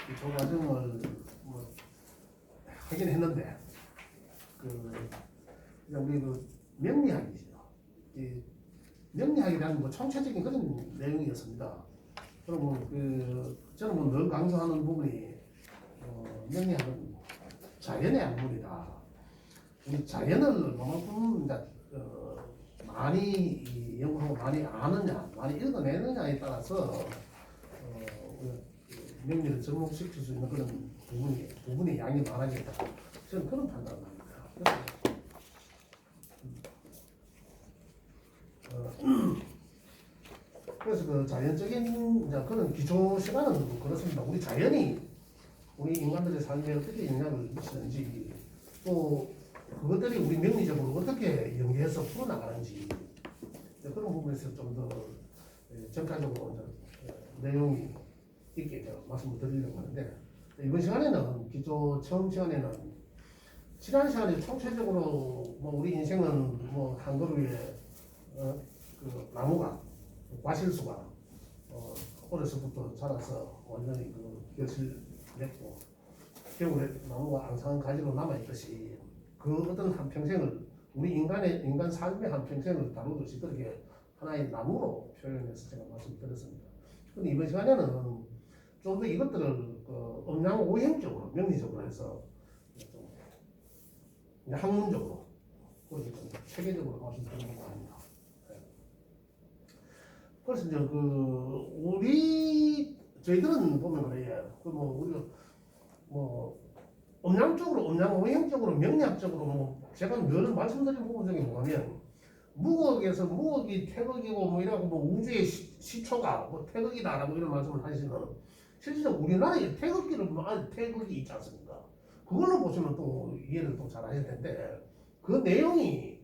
기초 과정을 뭐 하긴 했는데 그냥 우리 명리학이죠. 이 명리학에 대한 뭐 총체적인 그런 내용이었습니다. 그러면 저는 뭐 늘 강조하는 부분이 명리학은 자연의 학문이다. 우리 자연을 그만큼 많이 연구하고 많이 아느냐, 많이 읽어내느냐에 따라서 명리를 접목시킬 수 있는 그런 부분의 양이 많아진다. 저는 그런 판단을 합니다. 그래서 그 자연적인 그런 기초 시간은 그렇습니다. 우리 자연이 우리 인간들의 삶에 어떻게 영향을 미치는지 또 그것들이 우리 명리적으로 어떻게 연계해서 풀어나가는지 그런 부분에서 좀 더 전가적으로 내용이 있게 말씀을 드리려고 하는데 이번 시간에는 처음 시간에는 지난 시간에 총체적으로 뭐 우리 인생은 뭐 한 그루의 그 나무가 과실수가 어려서부터 자라서 완전히 곁을 맺고 겨울에 나무가 앙상한 가지로 남아있듯이 그 어떤 한 평생을 우리 인간 삶의 한 평생을 다루듯이 그렇게 하나의 나무로 표현해서 제가 말씀드렸습니다. 그런데 이번 시간에는 좀 더 이것들을 음양오행적으로 명리적으로 해서 좀 학문적으로 좀 체계적으로 말씀드리는 거 아닙니다. 그래서 이제 저희들은 보면 그래요. 우리가 음양적으로, 음양오행적으로, 명리학적으로 제가 늘 말씀드린 부분 중에 뭐냐면 무극이 태극이고 이라고 우주의 시초가 태극이다라고 이런 말씀을 하시면 실질적으로 우리나라에 태극이 있지 않습니까? 그걸로 보시면 또 이해를 또 잘 하실 텐데 그 내용이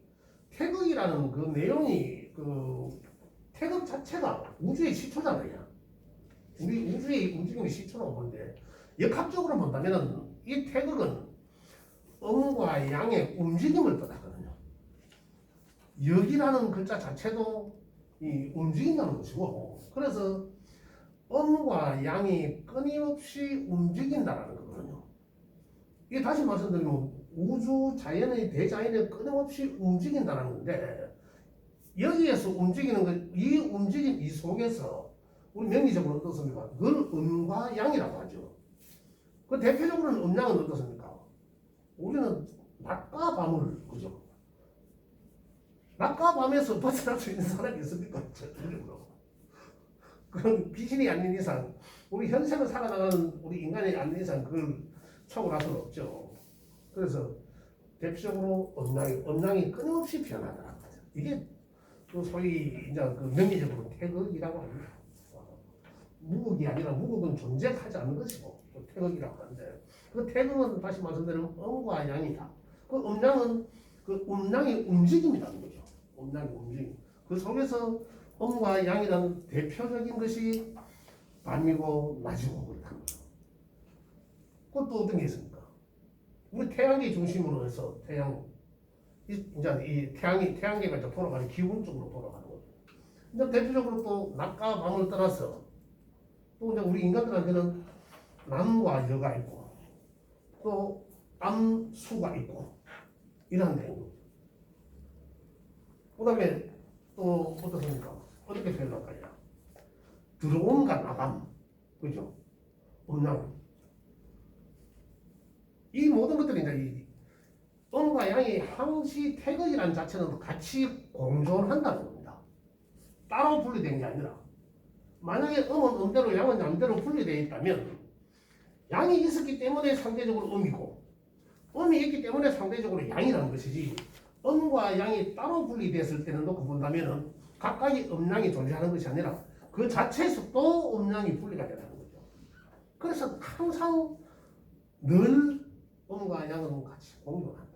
태극이라는 그 내용이 태극 자체가 우주의 시초잖아요. 우리 우주의 움직임의 시초라고 보는데 역학적으로 본다면 이 태극은 음과 양의 움직임을 뜻하거든요. 역이라는 글자 자체도 이 움직인다는 것이고 그래서 음과 양이 끊임없이 움직인다는 거거든요. 이게 다시 말씀드리면 우주 자연의 대자연이 끊임없이 움직인다는 건데 여기에서 움직이는 이 움직임 이 속에서 우리 명리적으로 어떻습니까? 그걸 음과 양이라고 하죠. 그 대표적으로는 음양은 어떻습니까? 우리는 낮과 밤을 그죠? 낮과 밤에서 벗어날 수 있는 사람이 있습니까? 그런 귀신이 아닌 이상 우리 현생을 살아나가는 우리 인간이 아닌 이상 그걸 초월할 수는 없죠. 그래서 대표적으로 음양이 끊임없이 변하더라고요. 이게 소위 이제 명리적으로 태극이라고 합니다. 무극이 아니라 무극은 존재하지 않는 것이고 태극이라고 하는데 그 태극은 다시 말씀드리면 음과 양이다. 그 음양은 음양의 움직임이라는 거죠. 음양의 움직임. 그 속에서 음과 양이라는 대표적인 것이 밤이고 낮이고 그렇다는 거죠. 그것도 어떤 게 있습니까? 우리 태양계 중심으로 해서 이 태양계가 이제 돌아가는 기운 쪽으로 돌아가는 거죠. 이제 대표적으로 또 낮과 밤을 떠나서 또 이제 우리 인간들한테는 남과 여가 있고 또 암수가 있고 이런 내용. 그다음에 또 어떻습니까? 어떻게 표현할까요? 들어옴과 나감, 그죠? 음양. 이 모든 것들이 이제 이 음과 양이 항시 태극이라는 자체는 같이 공존한다는 겁니다. 따로 분리된 게 아니라 만약에 음은 음대로 양은 양대로 분리되어 있다면 양이 있었기 때문에 상대적으로 음이고 음이 있기 때문에 상대적으로 양이라는 것이지 음과 양이 따로 분리됐을 때는 놓고 본다면 각각의 음양이 존재하는 것이 아니라 그 자체에서 또 음양이 분리가 되는 거죠. 그래서 항상 늘 음과 양은 같이 공존한다.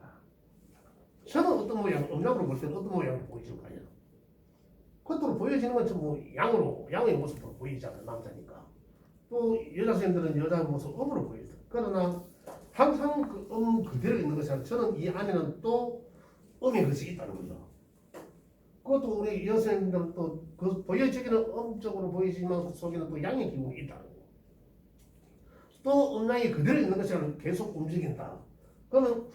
저는 어떤 모양, 음양으로 볼 때는 어떤 모양으로 보이실까요? 겉으로 보여지는 건 양의 모습으로 보이잖아요. 남자니까. 또 여자 선생님들은 여자 모습 음으로 보이죠. 그러나 항상 그 그대로 있는 것이 아니라 저는 이 안에는 또 음의 것이 있다는 거죠. 그것도 우리 여선생님들은 또 보여지기는 음적으로 보이지만 그 속에는 또 양의 기운이 있다는 거예요. 또 음량이 그대로 있는 것처럼 계속 움직인다. 그러면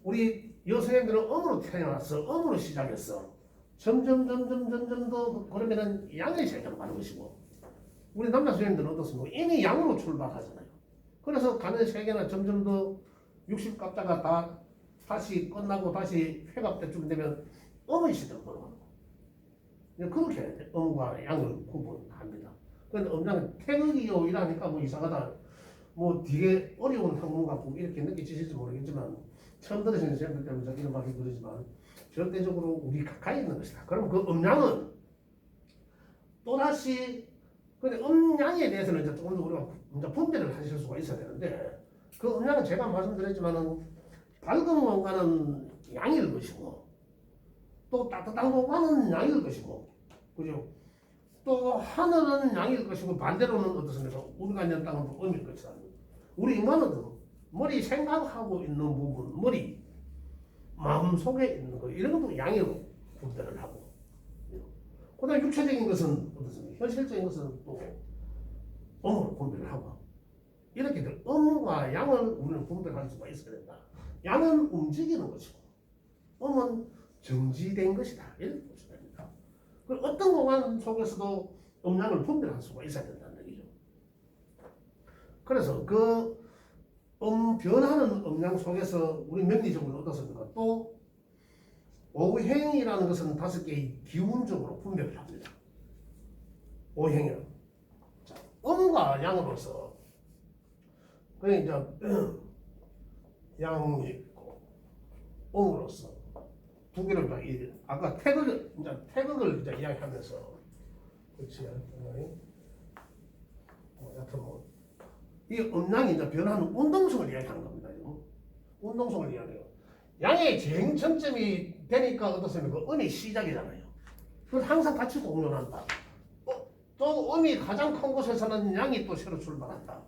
우리 여성애들은 음으로 태어났어. 음으로 시작했어. 점점 더 그러면은 양의 세계로 가는 것이고, 우리 남자 선생님들은 어떻습니까? 이미 양으로 출발하잖아요. 그래서 가는 세계는 점점 더 60갑자가 다 다시 끝나고 다시 회갑 때쯤 되면 음의 시대로 돌아가고, 그렇게 음과 양을 구분합니다. 그런데 음양은 태극이요 이라니까 뭐 이상하다, 뭐 되게 어려운 학문 같고 이렇게 느끼실지 모르겠지만, 처음 들으시는 선생님들 때문에 저기는 말이 그러지만 절대적으로 우리 가까이 있는 것이다. 그럼 그 음양은 또다시, 근데 음양에 대해서는 이제 조금 더 우리가 이제 분별을 하실 수가 있어야 되는데, 그 음양은 제가 말씀드렸지만은 밝은 공간은 양일 것이고, 또 따뜻한 공간은 양일 것이고, 그죠? 또 하늘은 양일 것이고, 반대로는 어떻습니까? 우리가 있는 땅은 또 음일 것이다. 우리 인간은 머리 생각하고 있는 부분, 머리 마음 속에 있는 거, 이런 것도 양으로 분별을 하고, 그다음 육체적인 것은 어떻습니까? 현실적인 것은 또 음으로 분별을 하고, 이렇게 음과 양을 우리는 분별할 수가 있어야 된다. 양은 움직이는 것이고 음은 정지된 것이다. 이렇게 보시면 됩니다. 어떤 공간 속에서도 음양을 분별할 수가 있어야 된다는 얘기죠. 그래서 그 변하는 음양 속에서 우리 명리적으로 어떻습니까? 또 오행이라는 것은 5개의 기운적으로 분별을 합니다. 오행은 음과 양으로서, 그러니까 이제 양이 있고 음으로서 두 개를 아까 태극을 이제 이야기하면서, 그렇지? 여튼 이 음양이 이제 변하는 운동성을 이야기하는 겁니다. 운동성을 이야기해요. 양의 쟁점점이 되니까 어떻습니까? 음이 시작이잖아요. 그걸 항상 같이 공존한다. 또 음이 가장 큰 곳에서는 양이 또 새로 출발한다.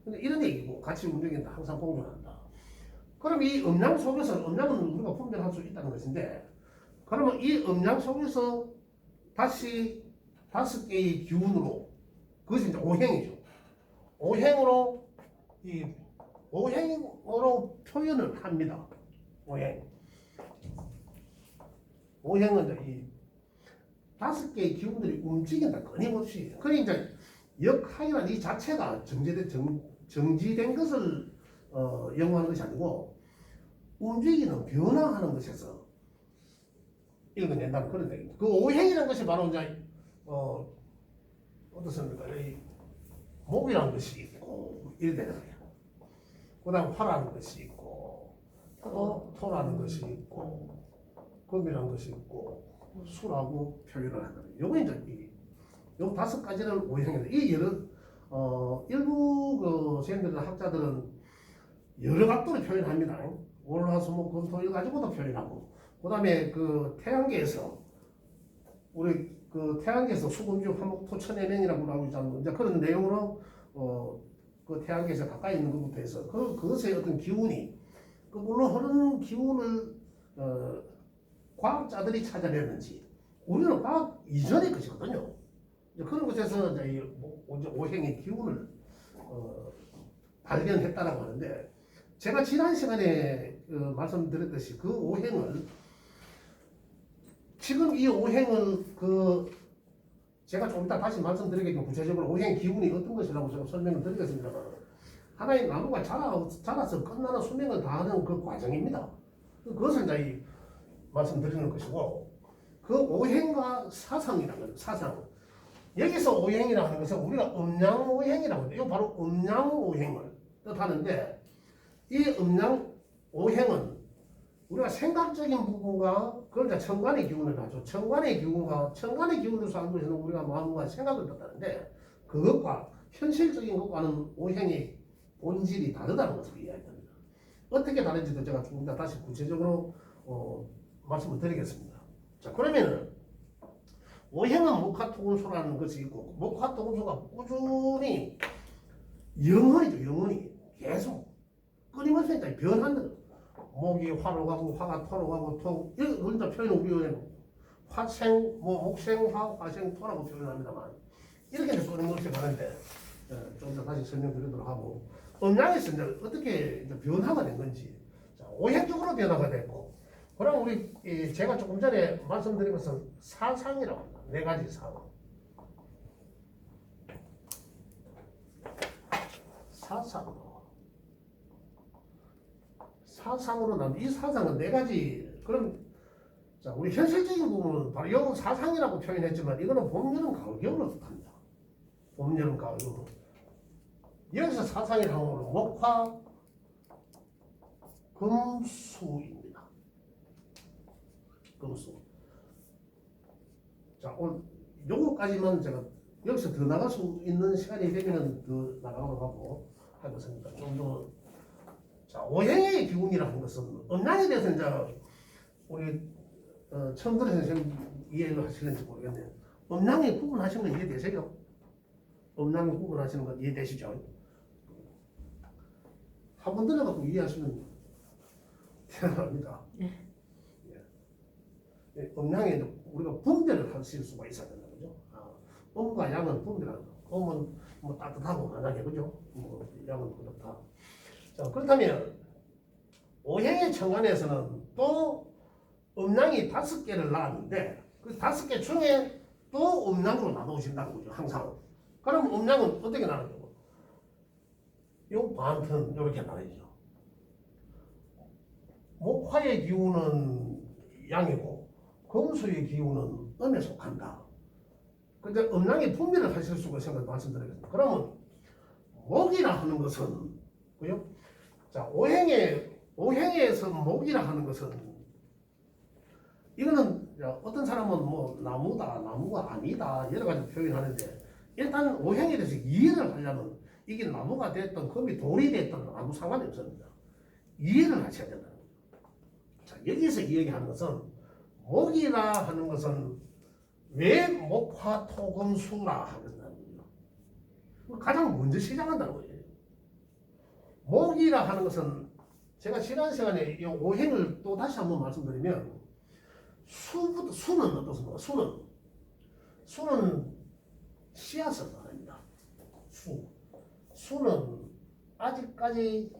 근데 이런 얘기고, 같이 움직인다. 항상 공존한다. 그럼 이 음양 속에서, 음양은 우리가 분별할 수 있다는 것인데, 그러면 이 음양 속에서 다시 5개의 기운으로, 그것이 이제 오행이죠. 오행으로 표현을 합니다. 오행은 이제 이 5개의 기운들이 움직인다. 끊임없이. 그러니까 이제 역학이라는 이 자체가 정지된 것을 연구하는 것이 아니고, 움직이는 변화하는 것에서 읽어낸다는 그런 얘기입니다. 그 오행이라는 것이 바로 이제 어떻습니까? 이 목이라는 것이 있고 이래 되는 거예요. 그다음 화라는 것이 있고, 또 토라는 것이 있고, 금이라는 것이 있고, 수라고 표현을 하는 거예요. 요거 이제 요 5가지를 오행이다. 이 일부 그 선생님들 학자들은 여러 각도로 표현합니다. 월화수목금토일 가지고도 표현하고, 그다음에 그 태양계에서 우리 그 태양계에서 수금주 화목토 천해명이라고 나오고 있잖아요. 이제 그런 내용으로 그 태양계에서 가까이 있는 것부터 해서 그것의 어떤 기운이, 그 물론 흐르는 기운을 과학자들이 찾아냈는지, 우리는 과학 이전의 것이거든요. 이제 그런 것에서 이제 오행의 기운을 발견했다라고 하는데, 제가 지난 시간에 말씀드렸듯이 그 오행을, 지금 이 오행을 제가 좀 이따 다시 말씀드리겠지만 구체적으로 오행 기운이 어떤 것이라고 제가 설명을 드리겠습니다만, 하나의 나무가 자라서 끝나는 수명을 다하는 그 과정입니다. 그것을 이제 말씀드리는 것이고, 그 오행과 사상이라는 거예요. 사상. 여기서 오행이라고 하는 것은 우리가 음양 오행이라고 해요. 이거 바로 음양 오행을 뜻하는데, 이 음양 오행은 우리가 생각적인 부분과, 그걸 이제 천간의 기운을 하죠. 천간의 기운으로서 하는 것은 우리가 마음과 생각을 뜻하는데, 그것과 현실적인 것과는 오행의 본질이 다르다는 것을 이야기합니다. 어떻게 다른지도 제가 조금 더 다시 구체적으로 말씀을 드리겠습니다. 자, 그러면은 오행은 목화토금소라는 것이 있고, 목화토금소가 꾸준히 영원히 계속 끊임없이 변하는, 목이 화로 가고 화가 토로 가고 토, 이걸 이제 표현을 우리는 화생, 목생화, 화생, 토라고 표현합니다만, 이렇게 끊임없이 가는데, 좀 더 다시 설명드리도록 하고, 음양에서 이제 어떻게 이제 변화가 된 건지, 자, 오행적으로 변화가 됐고, 그럼 우리 제가 조금 전에 말씀드린 것은 사상이라고 합니다. 네 가지 사상. 사상으로 나면 이 사상은 네 가지. 그럼 자, 우리 현실적인 부분은 바로 영 사상이라고 표현했지만 이거는 봄, 여름, 가을, 겨울로 뜻합니다. 봄, 여름, 가을, 겨울. 여기서 사상이라는 거는 목화, 금수입니다. 금수. 자, 오늘 요거까지만 제가 여기서 더 나갈 수 있는 시간이 되면은 더 나가도록 하고 하겠습니다. 좀 더. 자, 오행의 기운이라는 것은 음양에 대해서 이제 우리 처음 들으신 선생님 이해를 하시는지 모르겠네요. 음양이 구분하시는 거 이해되세요? 음양이 구분하시는 거 이해되시죠? 한 번 들어갖고 이해하시면 대단합니다. 음양에 우리가 분별을 하실 수가 있어야 된다, 그죠? 음과 양은 분별하는 거. 음은 뭐 따뜻하고 만약에 그죠? 뭐 양은 그렇다. 자, 그렇다면 오행의 천간에서는 또 음양이 5개를 나왔는데 그 5개 중에 또 음양으로 나누신다는 거죠, 항상. 그럼 음양은 어떻게 나누죠? 요 반편 이렇게 나누죠. 목화의 기운은 양이고 금수의 기운은 음에 속한다. 근데 음양의 분별을 하실 수가 있으면 말씀드리겠습니다. 그러면 목이라 하는 것은 그죠? 자, 오행에서 목이라 하는 것은 이거는 어떤 사람은 뭐 나무다, 나무가 아니다 여러 가지 표현하는데 일단 오행에 대해서 이해를 하려면 이게 나무가 됐든 금이 돌이 됐든 아무 상관이 없습니다. 이해를 하셔야 된다는 거죠. 자, 여기서 이야기하는 것은 목이라 하는 것은 왜 목화토금수라 하는 거죠. 가장 먼저 시작한다는 거예요. 목이라 하는 것은 제가 지난 시간에 이 오행을 또 다시 한번 말씀드리면 수는 어떻습니까? 수는 씨앗을 말합니다. 수는 아직까지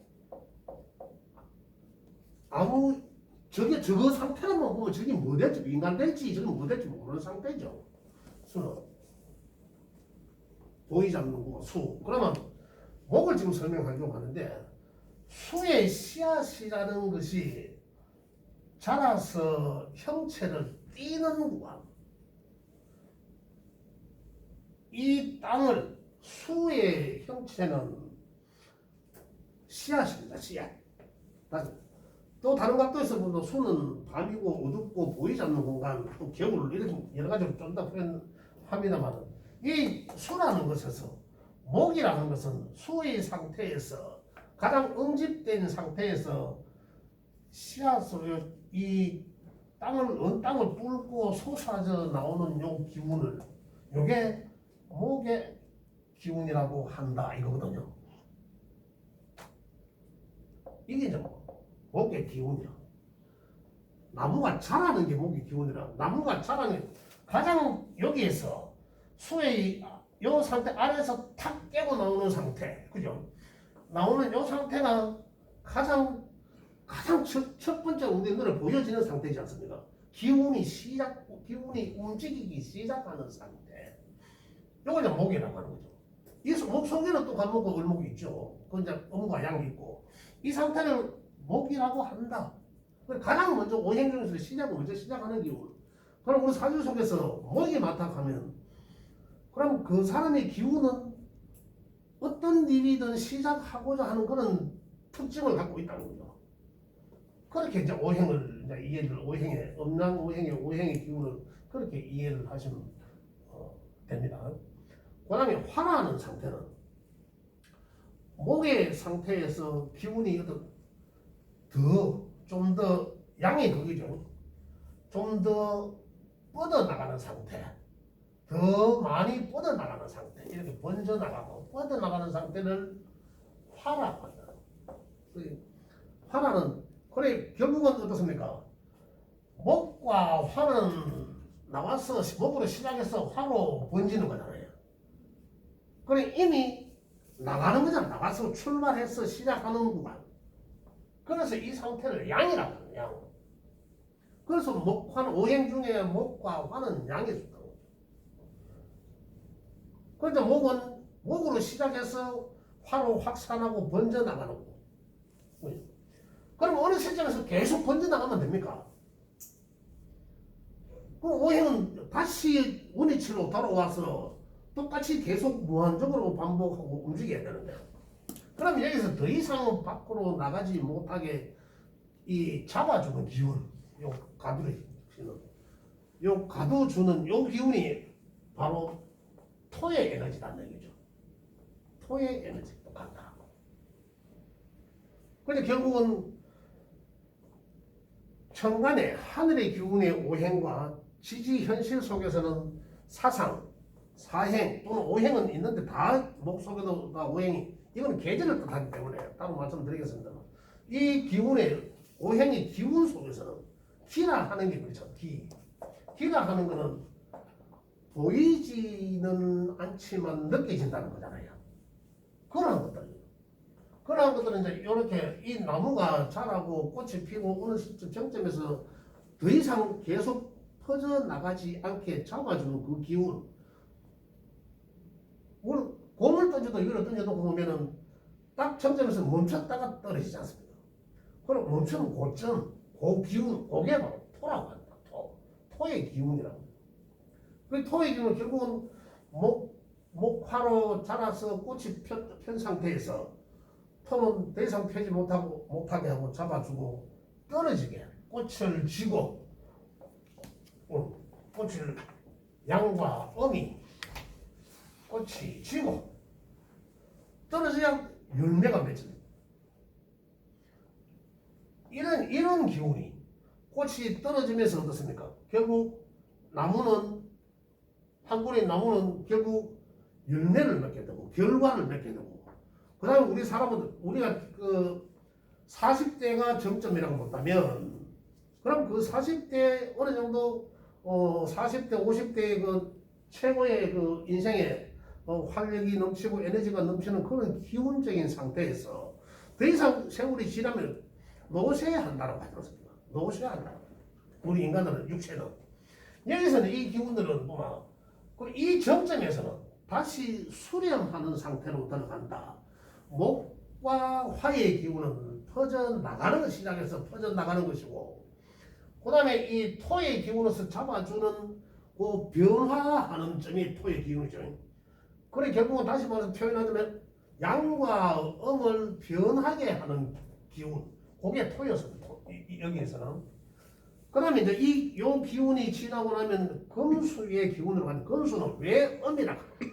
아무 저거 상태로만 보면 저게 뭐 될지 인간 될지 저게 뭐 될지 모르는 상태죠. 수는 보이지 않는 거고 수. 그러면 목을 지금 설명하려고 하는데 수의 씨앗이라는 것이 자라서 형체를 띠는 구간. 이 땅을 수의 형체는 씨앗입니다. 씨앗. 또 다른 각도에서 보면 수는 밤이고 어둡고 보이지 않는 공간, 또 겨울 이렇게 여러 가지로 좀 더 표현합니다만 이 수라는 것에서 목이라는 것은 수의 상태에서 가장 응집된 상태에서 씨앗을 이 땅을 뚫고 솟아져 나오는 요 기운을 요게 목의 기운이라고 한다 이거거든요. 이게 이제 목의 기운이야. 나무가 자라는 게 목의 기운이라. 나무가 자라는 가장 여기에서 수의 요 상태 아래에서 탁 깨고 나오는 상태, 그죠? 나오는 요 상태가 가장 첫 번째 우리 눈에 보여지는 상태이지 않습니까? 기운이 움직이기 시작하는 상태. 요거 이제 목이라고 하는 거죠. 이 목 속에는 또 간목과 을목이 있죠. 그 이제 음과 양이 있고 이 상태를 목이라고 한다. 가장 먼저 오행 중에서 먼저 시작하는 기운. 그럼 우리 사주 속에서 목이 맡아가면 그럼 그 사람의 기운은 어떤 일이든 시작하고자 하는 그런 특징을 갖고 있다는 거죠. 그렇게 이제 오행을 이제 이해를 오행의 오행의 기운을 그렇게 이해를 하시면 됩니다. 그다음에 화라는 상태는 목의 상태에서 기운이 좀 더 양의 극이죠. 좀 더 뻗어나가는 상태, 더 많이 뻗어나가는 상태, 이렇게 번져나가고 뻗어나가는 상태를 화라고 한다. 화라는 그래 결국은 어떻습니까? 목과 화는 나와서 목으로 시작해서 화로 번지는 거잖아요. 그래 이미 나가는 거잖아. 나가서 출발해서 시작하는 구간. 그래서 이 상태를 양이라고 하는 양. 그래서 목화는 오행 중에 목과 화는 양이 좋다고. 그런데 목은 목으로 시작해서 화로 확산하고 번져나가는 거고. 그럼 어느 시점에서 계속 번져나가면 됩니까? 그 오행은 다시 원위치로 돌아와서 똑같이 계속 무한적으로 반복하고 움직여야 되는데, 그럼 여기서 더 이상 밖으로 나가지 못하게 이 잡아주는 기운, 요 가두를 주는, 요 가두 주는 요 기운이 바로 토의 에너지라는 얘기죠. 토의 에너지 똑같다. 근데 결국은 천간의 하늘의 기운의 오행과 지지 현실 속에서는 사상, 사행 또는 오행은 있는데 다 목 속에도 다 오행이, 이건 계절을 뜻하기 때문에 따로 말씀드리겠습니다만, 이 기운의 오행의 기운 속에서는 기라 하는 게 그렇죠. 기라 하는 거는 보이지는 않지만 느껴진다는 거잖아요. 그런 것들은 이제 이렇게 이 나무가 자라고 꽃이 피고 어느 시점 정점에서 더 이상 계속 퍼져나가지 않게 잡아주는 그 기운. 곰을 던져도 이걸 던져놓고 보면은 딱 정점에서 멈췄다가 떨어지지 않습니까? 그럼 멈추는 고점, 그 기운, 그게 바로 토라고 한다. 토의 기운이라고. 그 토의 기운은 결국은 목화로 자라서 꽃이 편 상태에서 토는 더 이상 펴지 못하게 하고 잡아주고 떨어지게 꽃을 쥐고, 꽃을 양과 음이 꽃이 쥐고 떨어져야 열매가 맺힙니다. 이런 기운이 꽃이 떨어지면서 어떻습니까? 결국 나무는, 한 그루의 나무는 결국 열매를 맺게 되고 결과를 맺게 되고, 그 다음에 우리 사람은 우리가 그 40대가 정점이라고 본다면, 그럼 그 40대 어느 정도 40대 50대의 그 최고의 그 인생의 활력이 넘치고 에너지가 넘치는 그런 기운적인 상태에서 더 이상 세월이 지나면 노쇠해야 한다고 하지 않습니까? 노쇠해야 한다. 우리 인간들은, 육체는. 여기서는 이 기운들은 이 정점에서는 다시 수렴하는 상태로 들어간다. 목과 화의 기운은 퍼져나가는 시작해서 퍼져나가는 것이고, 그 다음에 이 토의 기운에서 잡아주는 그 변화하는 점이 토의 기운이죠. 그래 결국은 다시 말해서 표현하자면 양과 음을 변하게 하는 기운, 그게 토였습니다. 여기에서는. 그 다음에 이제 요 기운이 지나고 나면 금수의 기운으로 가는, 금수는 왜 음이라 그래요?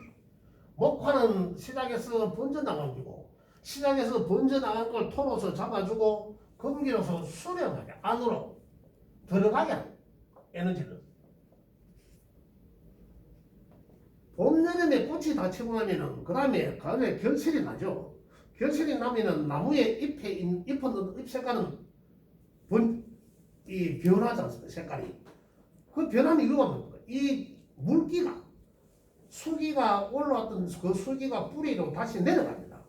목화는 시작해서 번져나간 기고, 시작해서 번져나간 걸 토로서 잡아주고 금기로서 수렴하게 안으로 들어가게 하는 에너지를. 봄, 여름에 꽃이 다 치고 나면은 그 다음에 가을에 결실이 나죠. 결실이 나면은 나무의 잎은 잎 색깔은 변하지 않습니까? 색깔이. 그 변하는 이유가 뭡니까? 이 물기가, 수기가 올라왔던 그 수기가 뿌리로 다시 내려갑니다.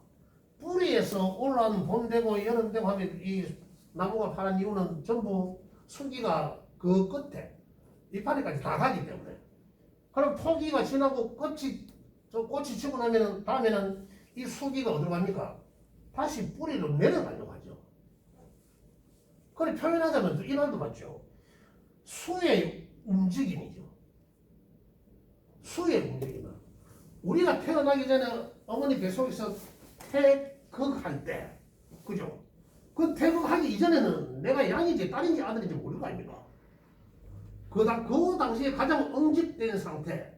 뿌리에서 올라온 봄 되고 여름 되고 하면 이 나무가 파란 이유는 전부 수기가 그 끝에 이파리까지 다 가기 때문에. 그럼 토기가 지나고 꽃이 치고 나면은 다음에는 이 수기가 어디로 갑니까? 다시 뿌리로 내려가려고 하죠. 그래 표현하자면 이 말도 맞죠. 수의 움직임이죠. 수의 움직임은 우리가 태어나기 전에 어머니 뱃속에서 태극할 때, 그죠? 그 태극하기 이전에는 내가 양인지 딸인지 아들인지 모를 거 아닙니까? 그 당시에 가장 응집된 상태,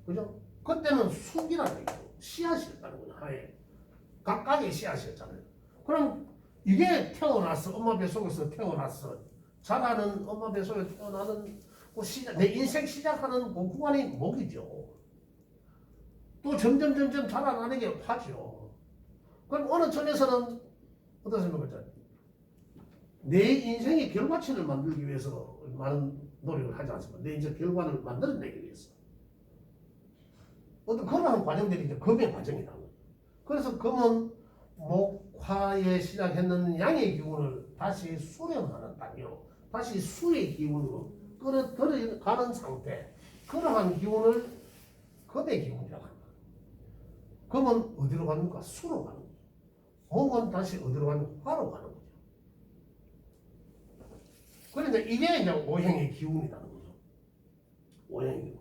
그죠? 그때는 숙이라는 거죠. 씨앗이었다는 거죠. 하나의 각각의 씨앗이었잖아요. 그럼 이게 태어났어. 엄마 뱃속에서 태어났어. 자라는 엄마 뱃속에 태어나는 그 내 인생 시작하는 그 구간이 목이죠. 또 점점 자라나는 게 화죠. 그럼 어느 점에서는 어떻습니까? 내 인생의 결과치를 만들기 위해서 많은 노력을 하지 않습니까? 내 인생 결과를 만들어내기 위해서. 어떤 그러한 과정들이 이제 검의 과정이라는 거죠. 그래서 금은 목화에 시작했는 양의 기운을 다시 수렴하는 땅이요. 다시 수의 기운으로 끌어들여가는 상태. 그러한 기운을 금의 기운이라고 합니다. 금은 어디로 갑니까? 수로 가는 거죠. 목은 다시 어디로 가는 화로 가는 거죠. 그런데 이게 이제 오행의 기운이라는 거죠. 오행의 기운.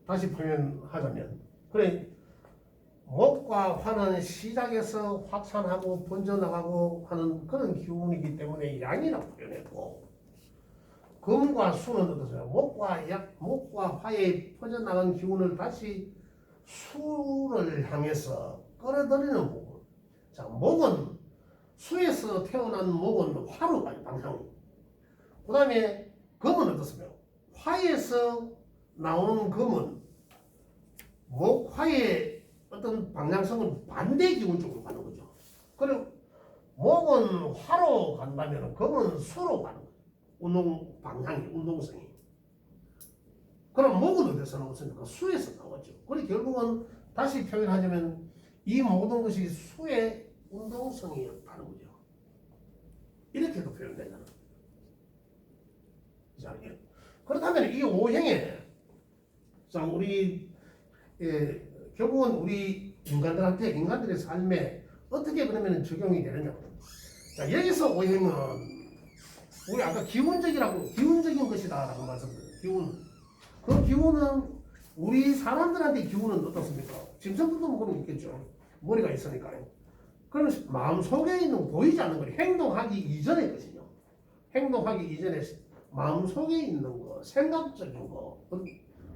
다시 표현하자면, 그래, 목과 화는 시작에서 확산하고 번져나가고 하는 그런 기운이기 때문에 양이라고 표현했고, 금과 수는 어떠세요? 목과 화에 퍼져나간 기운을 다시 수를 향해서 끌어들이는 부분. 자, 목은 수에서 태어난 목은 화로 가요, 방향이. 그 다음에 금은 어떻습니까? 화에서 나오는 금은 목화의 어떤 방향성은 반대 기운 쪽으로 가는 거죠. 그리고 목은 화로 간다면 금은 수로 가는 거예요. 운동 방향이, 운동성이. 그럼 목은 어디서 나왔습니까? 수에서 나왔죠. 그리고 결국은 다시 표현하자면 이 모든 것이 수의 운동성이었다는 거죠. 이렇게도 표현되잖아요. 자, 그렇다면 이 오행에, 자, 우리 결국은 우리 인간들의 삶에 어떻게 그러면 적용이 되느냐. 자, 여기서 오행은 우리 아까 기운적인 것이다라고 말씀드렸어요. 기운. 그 기운은 우리 사람들한테 기운은 어떻습니까? 짐승들도 그런 거 있겠죠. 머리가 있으니까요. 그러면 마음속에 있는 보이지 않는 걸 행동하기 이전의 것이죠. 행동하기 이전에 마음속에 있는 거, 생각적인 거,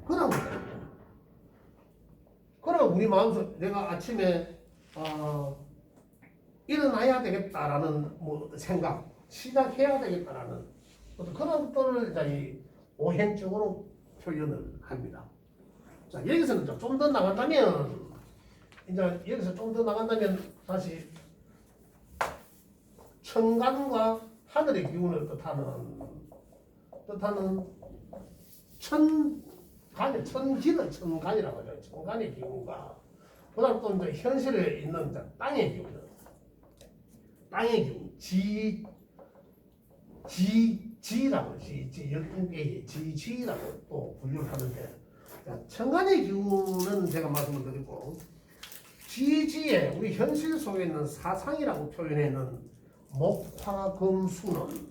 그런 거예요. 그럼 우리 마음속 내가 아침에 일어나야 되겠다라는 생각, 시작해야 되겠다라는 그런 것들을 이제 오행적으로 표현을 합니다. 자, 여기서는 좀 더 나간다면, 이제 여기서 좀 더 나간다면 다시 천간과 하늘의 기운을 뜻하는 천간이라고 하죠. 천간의 기운과 그다음 또 이제 현실에 있는 땅의 기운, 지라고 열등계의 지라고 또 분류를 하는데, 천간의 기운은 제가 말씀을 드리고, 지지에 우리 현실 속에 있는 사상이라고 표현하는 목화금수는,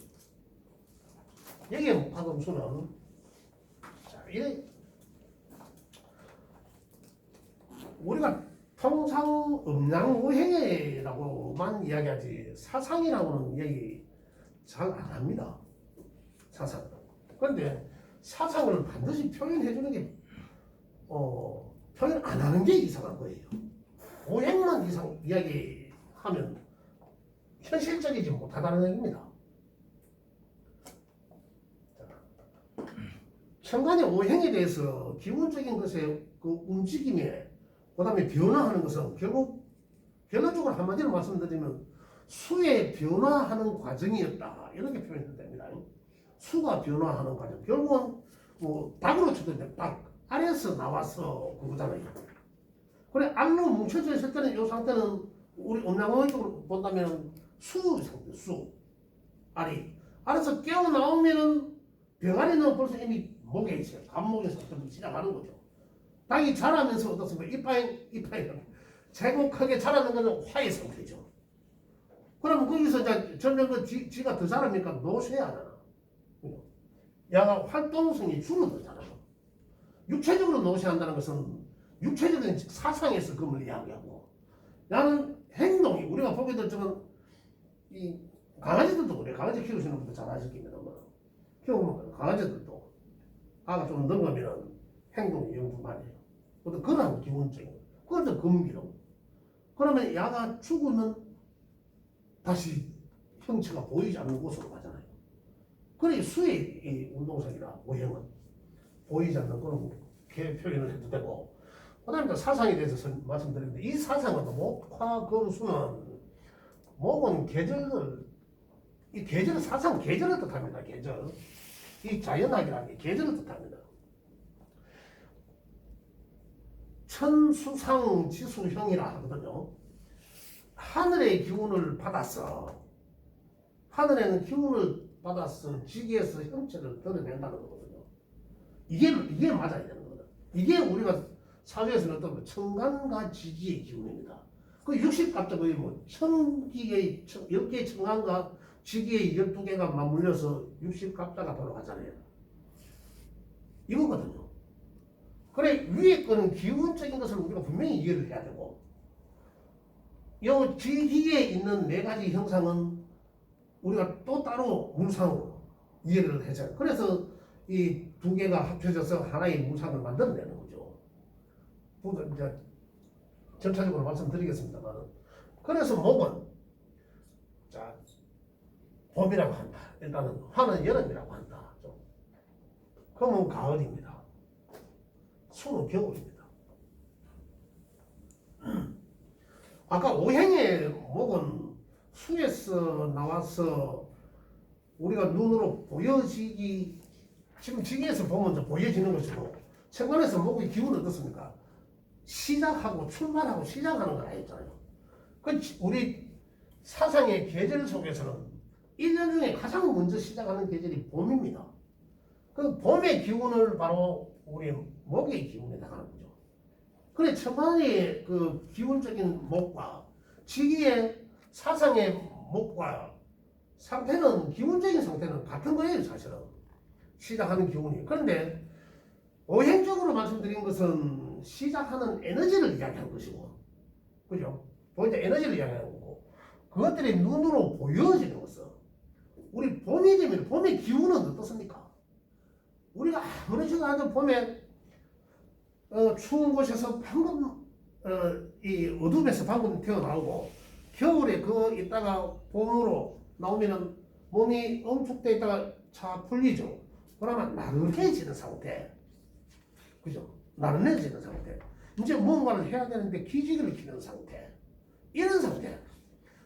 여기에 목화금수는, 자, 우리가 통상 음양오행이라고만 이야기하지 사상이라고는 이야기 잘 안 합니다. 사상. 그런데 사상을 반드시 표현해 주는 게 표현 안 하는 게 이상한 거예요. 오행만 이야기하면 현실적이지 못하다는 얘기입니다. 천간의 오행에 대해서 기본적인 것의 그 움직임에, 그 다음에 변화하는 것은 결론적으로 한마디로 말씀드리면 수의 변화하는 과정이었다, 이렇게 표현됩니다. 수가 변화하는 과정. 결국은 닭으로 쳐도 닭 알에서 나와서 그거잖아요. 그래, 알로 뭉쳐져 있을 때는 이 상태는 우리 음양오행적으로 본다면 수 상태, 알이 알에서 깨어 나오면은 병아리는 벌써 이미 목에 있어요. 간목의 상태부터 시작하는 거죠. 닭이 자라면서 어떻습니까? 이파이 제국하게 자라는 것은 화의 상태죠. 그럼 거기서 이제 점점 더 지가 더 자랍니까? 노쇠야 안 하나? 야가 활동성이 줄어들잖아요. 육체적으로 노쇠한다는 것은 육체적인 사상에서 그걸 이야기하고, 나는 행동이, 우리가 보게 될 적은 이 강아지들도 그래. 강아지 키우시는 분도 잘 아시겠습니다. 키우면 강아지들도 아가 좀 늙으면 행동이 영주만이에요. 그런 기본적인 거. 그것도 금기로. 그러면 야가 죽으면 다시 형체가 보이지 않는 곳으로 가잖아요. 그래, 수의 이 운동성이나 오행은 보이지 않는 그런 표현을 해도 되고, 그 다음에 또 사상에 대해서 말씀드리는데, 이 사상은 목화금수는, 목은 이 계절을, 사상 계절을 뜻합니다. 계절. 이 자연학이라는 게 계절을 뜻합니다. 천수상 지수형이라 하거든요. 하늘의 기운을 받았어. 하늘에는 기운을 받아서 지기에서 형체를 드러낸다는 거거든요. 이게 맞아야 되는 거거든. 이게 우리가 사주에서는 어떤 청간과 지기의 기운입니다. 그 60갑자의 뭐 천기의 10개의 청간과 지기의 12개가 맞물려서 60갑자가 돌아가잖아요. 이거거든요. 그래 위에 거는 기운적인 것을 우리가 분명히 이해를 해야 되고 이 지기에 있는 네 가지 형상은 우리가 또 따로 물상으로 이해를 해줘요. 그래서 이 두 개가 합쳐져서 하나의 물상을 만들어내는 거죠. 이제 전체적으로 말씀드리겠습니다만, 그래서 목은 자 봄이라고 한다. 일단은 화는 여름이라고 한다. 금은 가을입니다. 수는 겨울입니다. 아까 오행의 목은 수에서 나와서 우리가 눈으로 보여지기, 지금 지기에서 보면 보여지는 것이고, 천간에서 목의 기운은 어떻습니까? 시작하고 출발하고 시작하는 걸 알잖아요. 그 우리 사상의 계절 속에서는 1년 중에 가장 먼저 시작하는 계절이 봄입니다. 그 봄의 기운을 바로 우리 목의 기운에 나가는 거죠. 그래 천간의 그 기운적인 목과 지기의 사상의 목과 상태는 기운적인 상태는 같은 거예요. 사실은 시작하는 기운이. 그런데 오행적으로 말씀드린 것은 시작하는 에너지를 이야기하는 것이고, 그죠? 보이자 에너지를 이야기하는 거고, 그것들이 눈으로 보여지는 것은 우리 봄이 되면 봄의 기운은 어떻습니까? 우리가 아무리 생각해도 봄에 추운 곳에서 방금 이 어둠에서 방금 태어나오고 겨울에 그 있다가 봄으로 나오면은 몸이 엄축돼 있다가 차 풀리죠. 그러면 나른해지는 상태, 그죠? 나른해지는 상태. 이제 뭔가를 해야 되는데 기지개를 키는 상태. 이런 상태.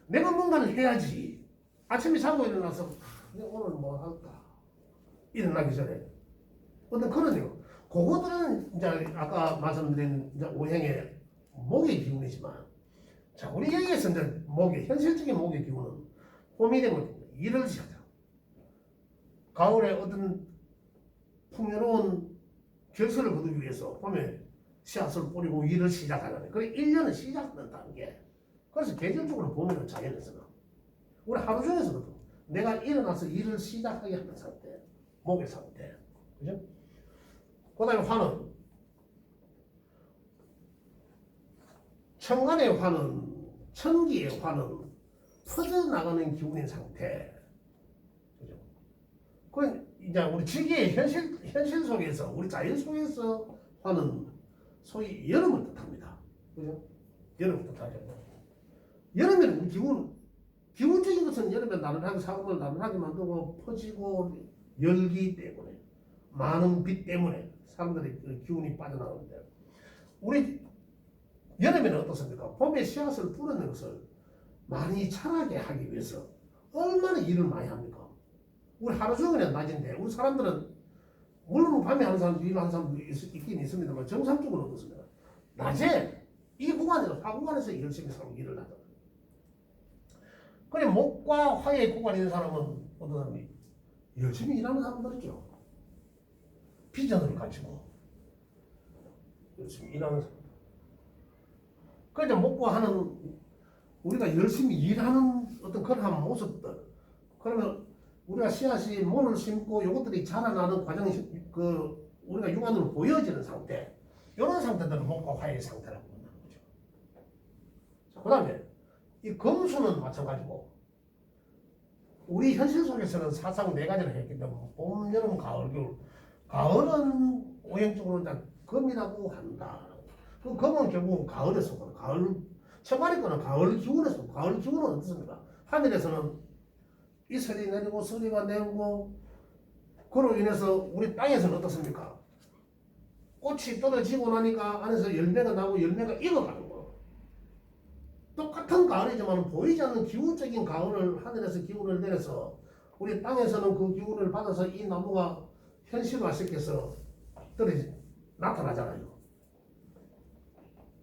내가 뭔가를 해야지. 아침에 자고 일어나서 오늘 뭐 할까? 일어나기 전에 어떤 그러네요. 그것들은 이제 아까 말씀드린 이제 오행의 목의 기운이지만, 자 우리 여기에서 이제 목의 현실적인 목의 기운은 봄이 되면 일을 시작하죠. 가을에 어떤 풍요로운 결실을 거두기 위해서 봄에 씨앗을 뿌리고 일을 시작하잖아요. 그래 1년은 시작하는 단계. 그래서 계절적으로 보면 자연에서는 우리 하루 중에서도 내가 일어나서 일을 시작하게 하는 상태, 목의 상태, 그죠? 그 다음에 화는 천간의 화는 천기의 화는 퍼져나가는 기운인 상태, 그죠? 그 이제 우리 지기의 현실 속에서 우리 자연 속에서 화는 소위 여름을 뜻합니다, 그죠? 여름을 뜻하죠. 여름에는 우리 기운적인 것은 여름에 나른하게 사람을 나른하게 만들고 퍼지고 열기 때문에 많은 빛 때문에 사람들의 그 기운이 빠져나오는데, 우리 여름에는 어떻습니까? 봄에 씨앗을 뿌리는 것을 많이 자라게 하기 위해서 얼마나 일을 많이 합니까? 우리 하루 종일 낮인데 우리 사람들은 물론 밤에 하는 사람도 일하는 사람도 있긴 있습니다만 정상적으로 어떻습니까? 낮에 이 구간에서 화 구간에서 열심히 사람 일을 하잖아요. 그래 목과 화의 구간에 있는 사람은 어떤 사람이 열심히 일하는 사람들이죠. 비전을 가지고 열심히 일하는 사람. 그래서 목과 화는 우리가 열심히 일하는 어떤 그런 모습들. 그러면 우리가 씨앗이 모를 심고 이것들이 자라나는 과정이 그 우리가 육안으로 보여지는 상태. 이런 상태들은 목과 화의 상태라고 하는 거죠. 그 다음에 이 금수는 마찬가지고, 우리 현실 속에서는 사상 네 가지를 했기 때문에 봄, 여름, 가을, 겨울. 가을은 오행적으로 일단 금이라고 한다. 그 금은 결국 가을에 속하는 가을. 천간의 거는 가을 기운에 속하는. 가을 기운은 어떻습니까? 하늘에서는 이슬이 내리고 서리가 내리고, 그로 인해서 우리 땅에서는 어떻습니까? 꽃이 떨어지고 나니까 안에서 열매가 나고 열매가 익어가는 거. 똑같은 가을이지만 보이지 않는 기운적인 가을을 하늘에서 기운을 내려서 우리 땅에서는 그 기운을 받아서 이 나무가 현실화시켜서 나타나잖아요.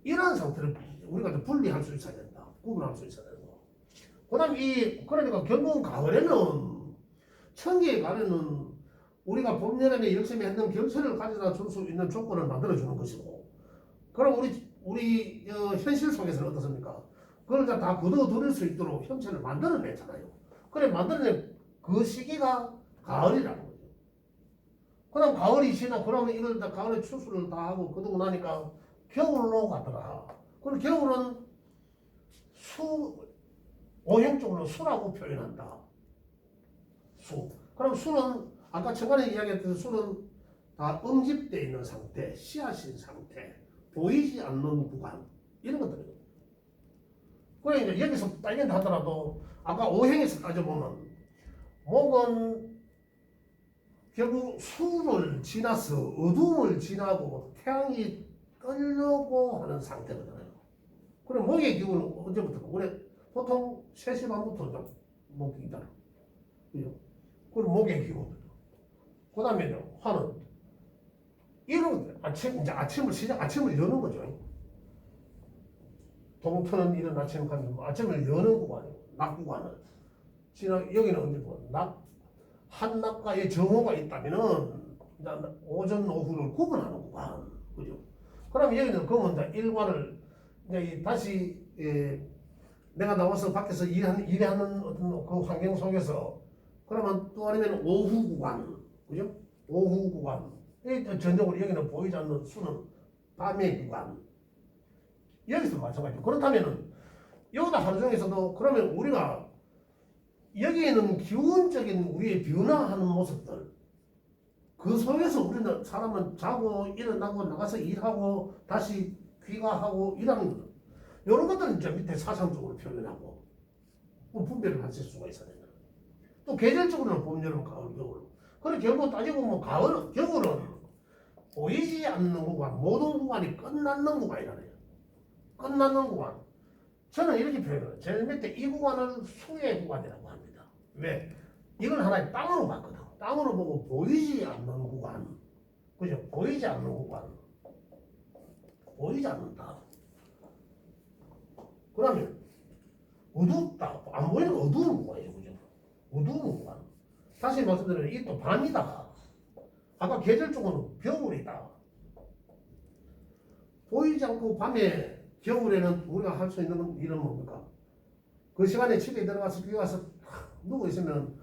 이러한 상태를 우리가 좀 분리할 수 있어야 된다. 구분할 수 있어야 된다. 그다음 그러니까 결국은 가을에는 청기의 가을에는 우리가 봄 여름에 열심히 했던 경치를 가져다 줄 수 있는 조건을 만들어 주는 것이고, 그럼 우리 현실 속에서는 어떻습니까? 그걸 다 거둬들일 수 있도록 형체를 만들어내잖아요. 그래 만들어낸 그 시기가 가을이라는 거죠. 그다음 가을이 지나 그러면 이걸 다 가을에 추수를 다 하고 거두고 나니까 겨울로 가더라. 그럼 겨울은 오형적으로 수라고 표현한다. 수. 그럼 수는 아까 중간에 이야기했던 수는 다 응집되어 있는 상태, 씨앗인 상태, 보이지 않는 구간 이런 것들이거든요. 그래 이제 여기서 따진다 하더라도 아까 오행에서 따져보면 목은 결국 수를 지나서 어둠을 지나고 태양이 뜨려고 하는 상태거든요. 그럼 목의 기운은 언제부터? 우리 보통 3시 반부터 목이잖아. 그죠? 그럼 목의 기운. 그 다음에 화는 이런 아침을 여는 거죠. 동터는 이런 아침을 여는 구간이고 낮 구간은 여기는 언제 한낮과의 정오가 있다면은 오전 오후를 구분하는 구간, 그죠? 그럼 여기는 그러면 일과를 이제 다시 내가 나와서 밖에서 일하는 어떤 그 환경 속에서 그러면 또 아니면 오후 구간, 그죠? 오후 구간. 전적으로 여기는 보이지 않는 수는 밤의 구간. 여기서 마찬가지죠. 그렇다면은 여기다 하루 종일서도 그러면 우리가 여기에는 기운적인 우리의 변화하는 모습들 그 속에서 우리는 사람은 자고 일어나고 나가서 일하고 다시 귀가하고 일하는 것 이런 것들은 이제 밑에 사상적으로 표현하고 분별을 하실 수가 있어야 된다. 또 계절적으로는 봄, 여름, 가을, 겨울. 그래 결국 따지고 보면 겨울은 보이지 않는 구간, 모든 구간이 끝났는 구간이라네요. 끝났는 구간. 저는 이렇게 표현해요. 제일 밑에 이 구간을 수의 구간이라고 합니다. 왜? 이걸 하나의 땅으로 봤거든. 땅으로 보고 보이지 않는 구간. 그죠? 보이지 않는 구간. 보이지 않는다. 그러면 어둡다. 안 보이는 거 어두운 구간이에요. 그죠? 어두운 구간. 다시 말씀드리면 이게 또 밤이다. 아까 계절적으로는 겨울이다. 보이지 않고 밤에 겨울에는 우리가 할 수 있는 일은 뭡니까? 그 시간에 집에 들어가서 집에 가서 누워 있으면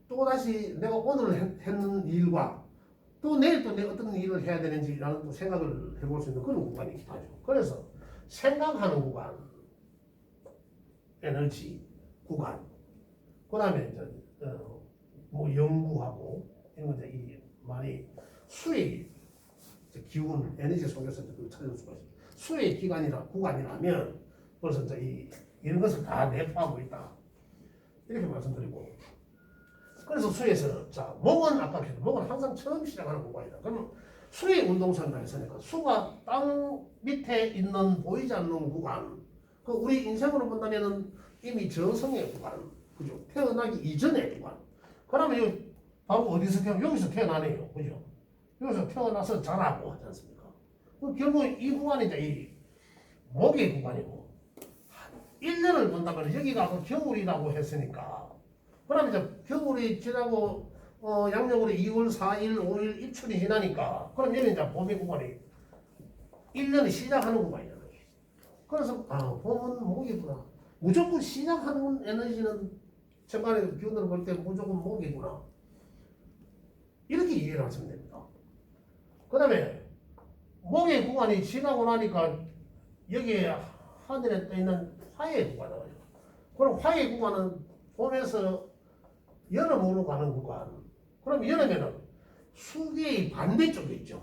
또다시 내가 오늘 했는 일과 또 내일 또 내가 어떤 일을 해야 되는지라는 또 생각을 해볼 수 있는 그런 구간이 있다죠. 그래서 생각하는 구간, 에너지 구간, 그 다음에 뭐 연구하고 이런 것들 이 많이 수의 기운, 에너지 속에서 찾을 수가 있습니다. 수의 기간이나 구간이라면 벌써 이제 이런 것을 다 내포하고 있다. 이렇게 말씀드리고. 그래서 수에서 자 목은 아까 목은 항상 처음 시작하는 구간이다. 그러면 수의 운동선이라 했으니까 수가 땅 밑에 있는 보이지 않는 구간. 그 우리 인생으로 본다면은 이미 저성의 구간, 그죠? 태어나기 이전의 구간. 그러면 여기 바로 어디서 여기서 태어나네요, 그죠? 여기서 태어나서 자라고 하지 않습니까? 결국 이 구간이 이제 이 목의 구간이고 1년을 본다면 여기가 그 겨울이라고 했으니까 그러면 이제 겨울이 지나고 양력으로 2월 4일, 5일 입춘이 지나니까 그럼 여기 이제 봄의 구간이 1년이 시작하는 구간이잖아요. 그래서 봄은 목이구나. 무조건 시작하는 에너지는 전반에 기운으로 볼 때 무조건 목이구나. 이렇게 이해를 하시면 됩니다. 그 다음에 목의 구간이 지나고 나니까 여기에 하늘에 떠있는 화의 구간이 나와요. 그럼 화의 구간은 봄에서 여름으로 가는 구간. 그럼 여름에는 수기의 반대쪽에 있죠.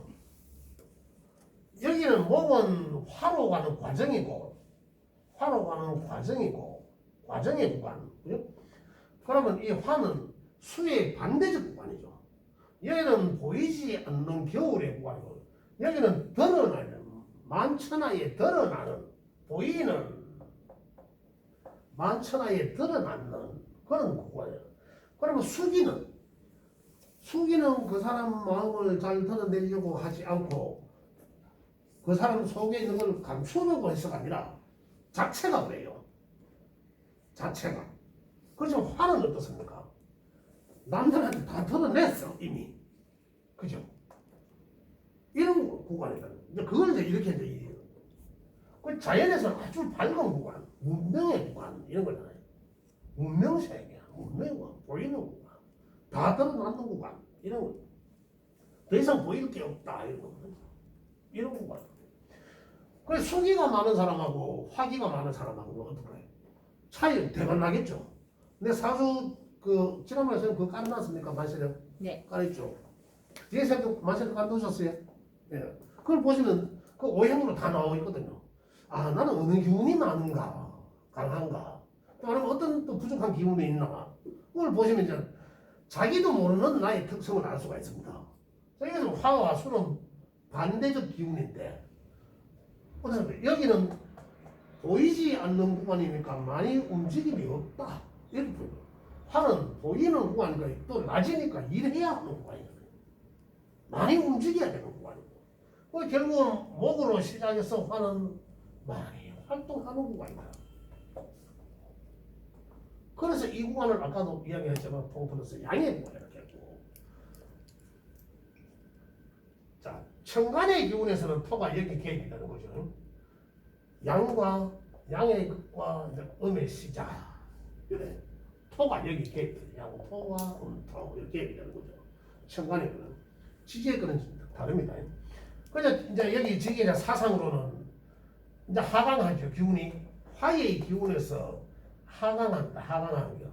여기는 목은 화로 가는 과정이고 과정의 구간. 그죠? 그러면 이 화는 수의 반대적 구간이죠. 여기는 보이지 않는 겨울의 구간이고 여기는 드러나는 만천하에 드러나는 보이는 만천하에 드러나는 그런 구간이에요. 그러면 수기는 그 사람 마음을 잘 드러내려고 하지 않고 그 사람 속에 있는 걸 감추려고 해서가 아니라 자체가 그래요. 자체가. 그렇지만 화는 어떻습니까? 남들한테 다 털어냈어 이미. 그죠? 이런 구간이다. 이제 그걸 이제 이렇게 이제 그 자연에서는 아주 밝은 구간, 문명의 구간 이런 거잖아요. 문명 세계야, 문명의 구간, 보이는 구간, 다 드러나는 구간 이런 거. 더 이상 보일 게 없다 이런 거. 이런 구간. 그래서 수기가 많은 사람하고 화기가 많은 사람하고는 어떨까요? 차이 대박 나겠죠. 근데 사수 그 지난번에 선생님 그거 깔아놨습니까? 만세력? 네. 깔았죠. 뒤에 선생님 만세력 깔아놓으셨어요? 예. 그걸 보시면 그 오형으로 다 나와 있거든요. 아 나는 어느 기운이 많은가 강한가 또 아니면 어떤 또 부족한 기운이 있나 그걸 보시면 이제 자기도 모르는 나의 특성을 알 수가 있습니다. 여기서 화와 수는 반대적 기운인데 여기는 보이지 않는 구간이니까 많이 움직임이 없다. 이렇게 보여요. 화는 보이는 구간이니까 또 낮이니까 일해야 하는 구간이거든요. 많이 움직여야 되는 구간이고. 결국은 목으로 시작해서 화는 많이 활동하는 구간이다. 그래서 이 구간을 아까도 이야기했지만 통틀어서 양의 구간이라고 했고. 자, 천간의 기운에서는 토가 여기 개입이 되는 거죠. 양과 양의 극과 음의 시작. 그래. 토가 여기 개입돼요. 양토와 음토 이렇게 개입이 되는 거죠. 천간의 거는 지지의 거는 다릅니다. 그래서 이제 여기 지게 이제 사상으로는 이제 하강하죠. 기운이 화의 기운에서 하강한다. 하강하는 거.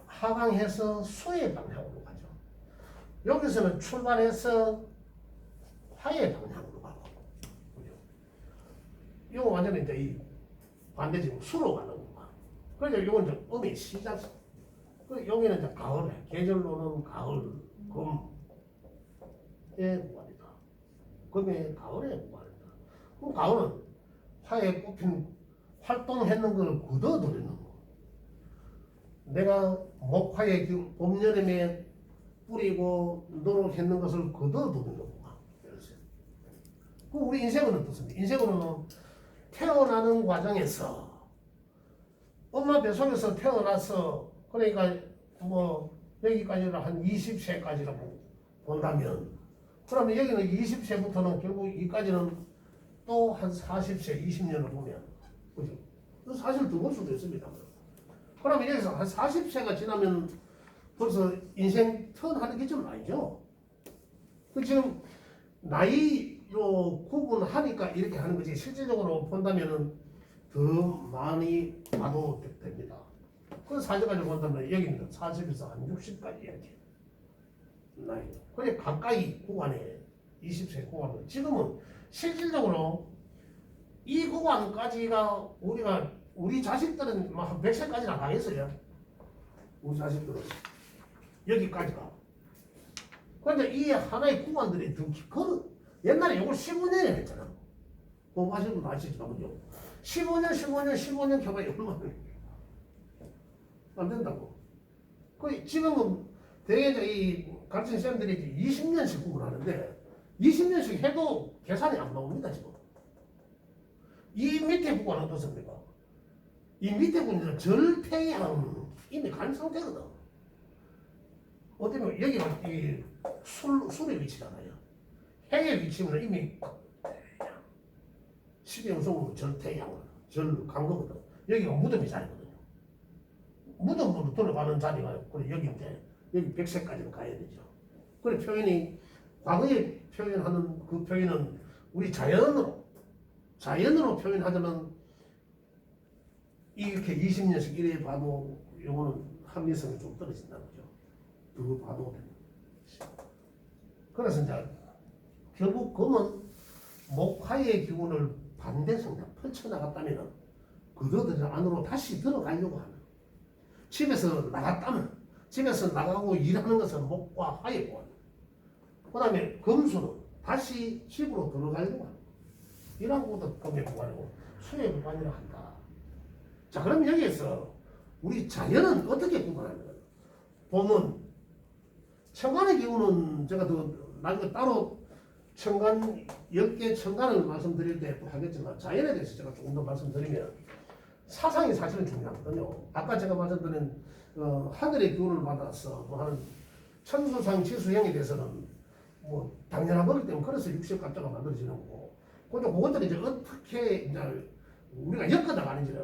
하강해서 수의 방향으로 가죠. 여기서는 출발해서 화의 방향으로 가고. 이거 완전히 이제 이 반대지금 수로 가는 거야. 그래서 이건 이제 음의 시작. 그 여기는 이제 가을, 계절로는 가을, 금의 구간이다. 금의 가을의 구간이다. 그럼 가을은 화에 꼽힌 활동했는 걸 걷어들이는 거. 내가 목화의 봄, 여름에 뿌리고 노력했는 것을 걷어들이는 거야. 그 우리 인생은 어떻습니까? 인생으로는 태어나는 과정에서 엄마 뱃속에서 태어나서 그러니까 뭐 여기까지는 한 20세까지라고 본다면 그러면 여기는 20세부터는 결국 여기까지는 또 한 40세, 20년을 보면 그죠? 사실 더 볼 수도 있습니다. 그러면 여기서 한 40세가 지나면 벌써 인생 턴하는 게 좀 아니죠? 그 지금 나이로 구분하니까 이렇게 하는 거지 실질적으로 본다면은 더 많이 봐도 됩니다. 그 사주까지 본다면 여기는 40에서 한 60까지 이렇게 나이. 그래 가까이 구간에 20세 구간은 지금은 실질적으로 이 구간까지가 우리 자식들은 한 100세까지는 안 가겠어요. 우리 자식들은 여기까지가. 그런데 이 하나의 구간들이 그 옛날에 이걸 15년에 했잖아. 공부하시는 분 아시지만요. 15년 겨봐야 얼마나 안 된다고. 그 지금은 대개 이 가르치는 시험들이 20년씩 구분하는데 20년씩 해도 계산이 안 나옵니다 지금. 이 밑에 구간은 어떻습니까? 이 밑에 구간은 절태양 이미 간 상태거든. 어쩌면 여기가 이 술의 위치잖아요. 해의 위치는 이미 12형성은 절태양, 절간 거거든. 여기가 무덤의 자리거든요. 무덤으로 들어가는 자리가 그래 여기인데 여기 100세까지는 가야 되죠. 그래 표현이 과거에 표현하는 그 표현은 우리 자연으로 표현하자면 이렇게 20년씩 이래 봐도 요거는 합리성이 좀 떨어진다는 거죠. 더 봐도 되는. 그래서 이제 결국 금은 목화의 기운을 반대성장 펼쳐나갔다면 그들들 안으로 다시 들어가려고 하는. 집에서 나갔다면 집에서 나가고 일하는 것은 목과 화의 구간. 그 다음에 금수는 다시 집으로 들어가려고 하는. 이런 것도 금의 구간이고 수의 구간이라 한다. 자 그럼 여기에서 우리 자연은 어떻게 구분하는 거예요? 봄은 천간의 기운은 제가 더 나중에 따로 천간 10개 천간을 말씀드릴 때 또 하겠지만 자연에 대해서 제가 조금 더 말씀드리면 사상이 사실은 중요하거든요. 아까 제가 말씀드린 하늘의 기운을 받아서 뭐 하는 천수상 지수형에 대해서는 뭐 당연한 거기 때문에 그래서 육식 갑자가 만들어지는 거고, 그것들이 이제 어떻게 이제 우리가 엮어 나가는지를